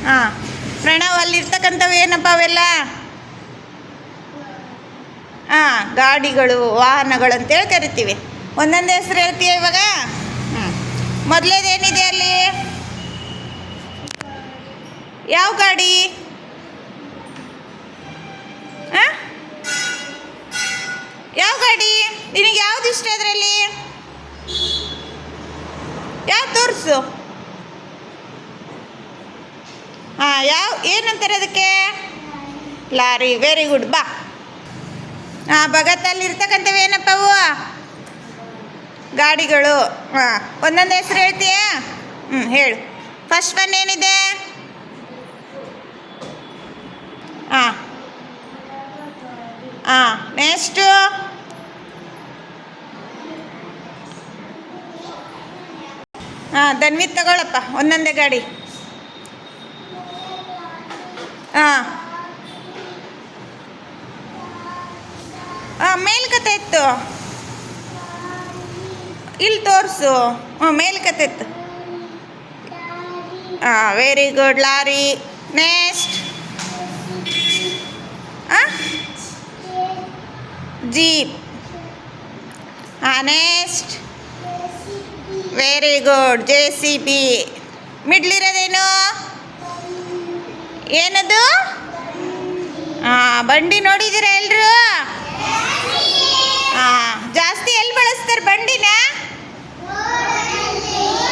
ಹಾಂ, ಪ್ರಣವ್ ಅಲ್ಲಿರ್ತಕ್ಕಂಥವು ಏನಪ್ಪ ಅವೆಲ್ಲ? ಹಾಂ, ಗಾಡಿಗಳು, ವಾಹನಗಳು ಅಂತೇಳಿ ಕರಿತೀವಿ. ಒಂದೊಂದು ಹೆಸರು ಹೇಳ್ತೀಯ ಇವಾಗ? ಹ್ಞೂ, ಮೊದಲೇದೇನಿದೆ ಅಲ್ಲಿ? ಯಾವ ಗಾಡಿ? ಹಾಂ, ಯಾವ ಗಾಡಿ? ನಿನಗೆ ಯಾವ್ದು ಇಷ್ಟ ಅದರಲ್ಲಿ? ಯಾವ್ದು ತೋರಿಸು. ಹಾಂ, ಏನಂತಾರೆ ಅದಕ್ಕೆ? ಲಾರಿ. ವೆರಿ ಗುಡ್, ಬಾ. ಹಾಂ, ಭಗತ್ತಲ್ಲಿ ಇರ್ತಕ್ಕಂಥವು ಏನಪ್ಪ ಅವು? ಗಾಡಿಗಳು. ಹಾಂ, ಒಂದೊಂದು ಹೆಸರು ಹೇಳ್ತೀಯಾ? ಹೇಳು. ಫಸ್ಟ್ ಒನ್ ಏನಿದೆ? ಹಾಂ ಹಾಂ, ನೆಕ್ಸ್ಟು? ಹಾಂ, ಧನ್ವಿತ್ ತಗೊಳಪ್ಪ ಒಂದೊಂದೇ ಗಾಡಿ. ಹಾಂ ಹಾಂ, ಮೇಲ್ಕತೆ ಎತ್ತು. ಇಲ್ಲಿ ತೋರಿಸು. ಮೇಲ್ಕತೆ ಎತ್ತು. ಹಾಂ, ವೆರಿ ಗುಡ್, ಲಾರಿ. ನೆಕ್ಸ್ಟ್? ಹಾಂ, ಜೀಪ್. ಹಾಂ, ನೆಕ್ಸ್ಟ್? Very good, JCB. ಮಿಡ್ಲಿರೋದೇನು? ಏನದು? ಹಾಂ, ಬಂಡಿ. ನೋಡಿದ್ದೀರಾ ಎಲ್ಲರೂ? ಹಾಂ, ಜಾಸ್ತಿ ಎಲ್ಲಿ ಬಳಸ್ತಾರೆ ಬಂಡಿನ?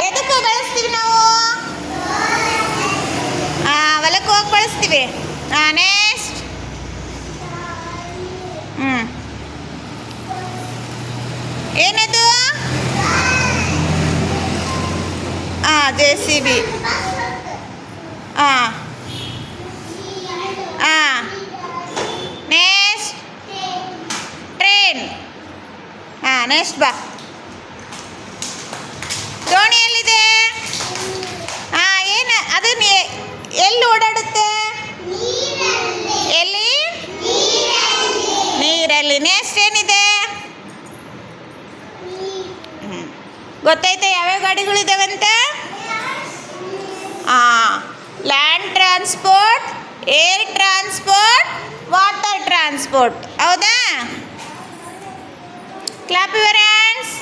ಎದಕ್ಕೂ ಬಳಸ್ತೀವಿ ನಾವು? ಹಾಂ, ಹೊಲಕ್ಕೆ ಹೋಗಿ ಬಳಸ್ತೀವಿ. ಹಾಂ, ನೆಕ್ಸ್ಟ್? ಏನದು? ಹಾಂ, JCB. ಹಾಂ ಹಾಂ, ನೆಕ್ಸ್ಟ್? ಟ್ರೈನ್. ಹಾಂ, ನೆಕ್ಸ್ಟ್ ಬಾ. ದೋಣಿ ಎಲ್ಲಿದೆ? ಹಾಂ, ಏನು ಅದನ್ನು ಎಲ್ಲಿ ಓಡಾಡುತ್ತೆ? ಎಲ್ಲಿ? ನೀರಲ್ಲಿ. ನೆಕ್ಸ್ಟ್ ಏನಿದೆ? ಗೊತ್ತಾಯ್ತಾ ಯಾವ್ಯಾವ ಗಾಡಿಗಳಿದ್ದಾವಂತ? ಹಾಂ, land transport, air transport, water transport. ಹೌದಾ? Clap your hands.